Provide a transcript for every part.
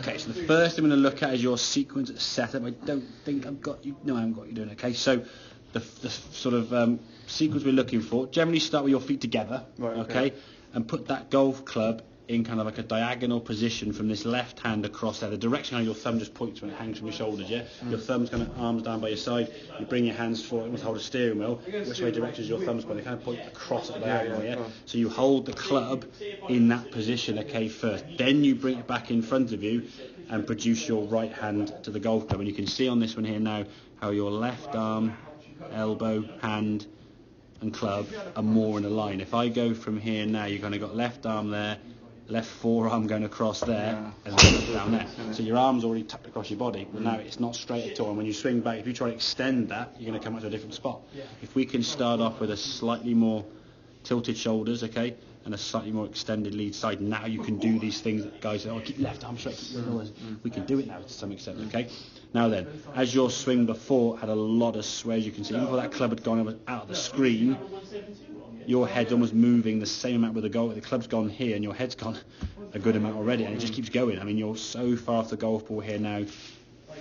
Okay, so the first thing I'm going to look at is your sequence setup. I don't think I've got you. No, I haven't got you doing it. Okay, so the sort of sequence we're looking for, generally start with your feet together, right, okay, and put that golf club in kind of like a diagonal position from this left hand across there. The direction how your thumb just points when it hangs from your shoulders, yeah? Your thumb's kind of arms down by your side, you bring your hands forward, almost hold a steering wheel. Which way direction is your thumb's pointing? They kind of point across at the diagonal, yeah? So you hold the club in that position, okay, first. Then you bring it back in front of you and produce your right hand to the golf club. And you can see on this one here now how your left arm, elbow, hand and club are more in a line. If I go from here now, you've kind of got left arm there, left forearm going across there, and then down there. So your arm's already tucked across your body. Well, now it's not straight at all. And when you swing back, if you try to extend that, you're going to come out to a different spot. If we can start off with a slightly more tilted shoulders, okay, and a slightly more extended lead side, now you can do these things that guys say, oh, keep left arm straight. We can do it now to some extent, okay? Now then, as your swing before had a lot of sway, as you can see, even before that club had gone out of the screen, your head's almost moving the same amount with the goal. The club's gone here and your head's gone a good amount already, and it just keeps going. I mean, you're so far off the golf ball here now.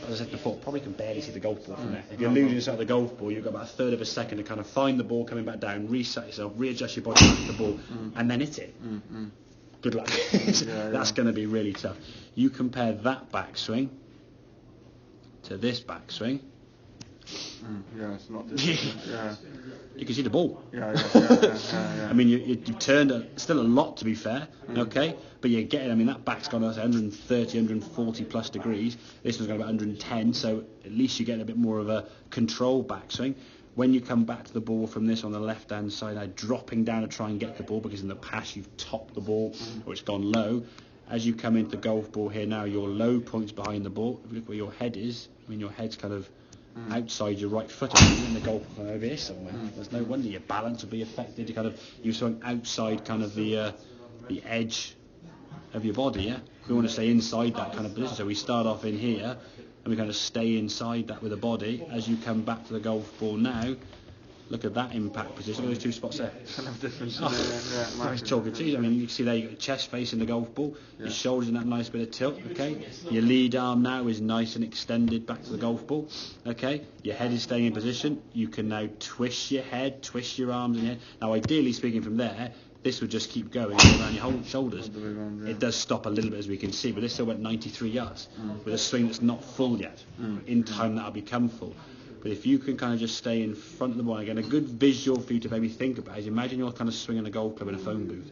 As I said before, probably can barely see the golf ball from there. If you're losing sight of the golf ball, you've got about a third of a second to kind of find the ball coming back down, reset yourself, readjust your body back to the ball, and then hit it. Good luck. That's going to be really tough. You compare that backswing to this backswing. Yeah, it's not different. Yeah. You can see the ball. Yeah. I mean, you turned still a lot, to be fair, okay? But you're getting, I mean, that back's gone 130, 140 plus degrees. This one's got about 110, so at least you're getting a bit more of a control backswing. When you come back to the ball from this on the left-hand side, now dropping down to try and get the ball, because in the past you've topped the ball, or it's gone low. As you come into the golf ball here now, your low point's behind the ball. If you look where your head is, I mean, your head's kind of outside your right foot, and the golf ball over here somewhere. There's no wonder your balance will be affected. You're swing outside kind of the edge of your body, yeah? We want to stay inside that kind of position, so we start off in here and we kind of stay inside that with the body. As you come back to the golf ball now, look at that impact position. Look at those two spots there. Kind of different. Nice talking to you. I mean, you can see there you've got your chest facing the golf ball, your shoulders in that nice bit of tilt, okay? Your lead arm now is nice and extended back to the golf ball, okay? Your head is staying in position. You can now twist your head, twist your arms and your head. Now, ideally speaking from there, this would just keep going around your whole shoulders. It does stop a little bit, as we can see, but this still went 93 yards with a swing that's not full yet. In time, that'll become full. But if you can kind of just stay in front of the ball, again, a good visual for you to maybe think about is imagine you're kind of swinging a golf club in a phone booth,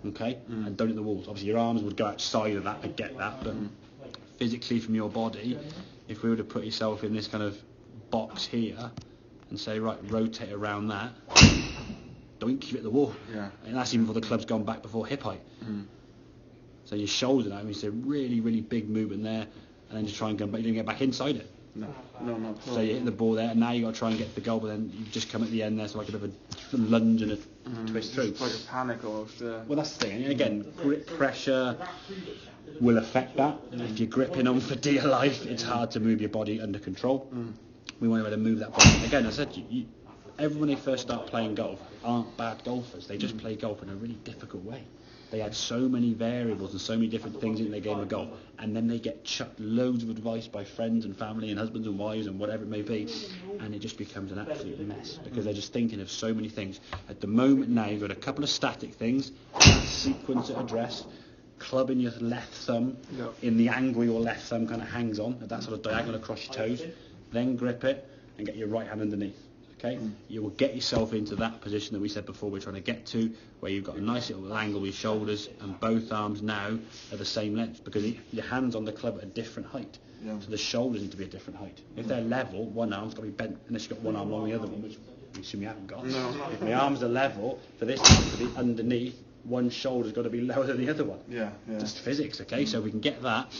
okay? And don't hit the walls. Obviously, your arms would go outside of that, I get that, but physically from your body, if we were to put yourself in this kind of box here and say, right, rotate around that, doink, you hit the wall. And that's even before the club's gone back before hip height. So your shoulder now, I mean, it's a really, really big movement there, and then just try and go back, you don't get back inside it. No. So you hit the ball there, and now you've got to try and get the goal, but then you just come at the end there, so like a bit of a lunge and a twist through. It's like a panic almost. Well, that's the thing. And again, grip pressure will affect that. If you're gripping on for dear life, it's hard to move your body under control. We want to be able to move that body. Again, I said, everyone when they first start playing golf aren't bad golfers. They just play golf in a really difficult way. They had so many variables and so many different things in their game of golf, and then they get chucked loads of advice by friends and family and husbands and wives and whatever it may be, and it just becomes an absolute mess because they're just thinking of so many things. At the moment now, you've got a couple of static things, sequence at address, club in your left thumb, in the angle your left thumb kind of hangs on, at that sort of diagonal across your toes, then grip it and get your right hand underneath. Okay, you will get yourself into that position that we said before we're trying to get to, where you've got a nice little angle with your shoulders and both arms now are the same length, because your hands on the club at a different height. So the shoulders need to be a different height. If they're level, one arm's got to be bent, unless you've got one arm along the other one, which we assume you haven't got. If my arms are level, for this to be underneath, one shoulder's got to be lower than the other one. Just physics, okay? So we can get that.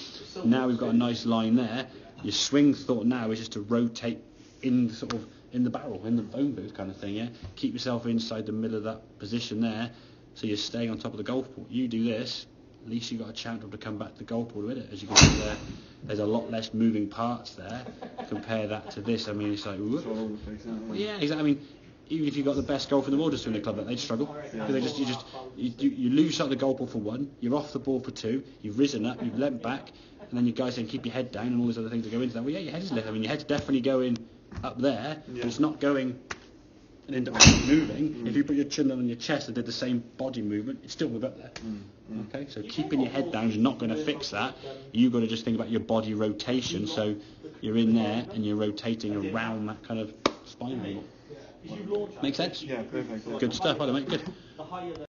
Now we've got a nice line there. Your swing thought now is just to rotate in sort of in the barrel, in the phone booth kind of thing, yeah? Keep yourself inside the middle of that position there, so you're staying on top of the golf ball. You do this, at least you've got a chance to come back to the golf ball with it. As you can see there, there's a lot less moving parts there. Compare that to this, I mean, it's like, whoop. Yeah, exactly. I mean, even if you've got the best golfer in the world just doing a club, they'd struggle. Because you lose sight of the golf ball for one, you're off the ball for two, you've risen up, you've leant back, And then you guys saying keep your head down and all these other things that go into that. Well, yeah, your head is lifted. I mean, your head's definitely going up there, but it's not going and end up moving. If you put your chin on your chest and did the same body movement, it's still move up there. Okay, so keeping your head down is not going to fix that. You've got to just think about your body rotation. So you're in there and you're rotating around that kind of spine angle. Make sense? Yeah, perfect. Good stuff, by the way, mate. Good.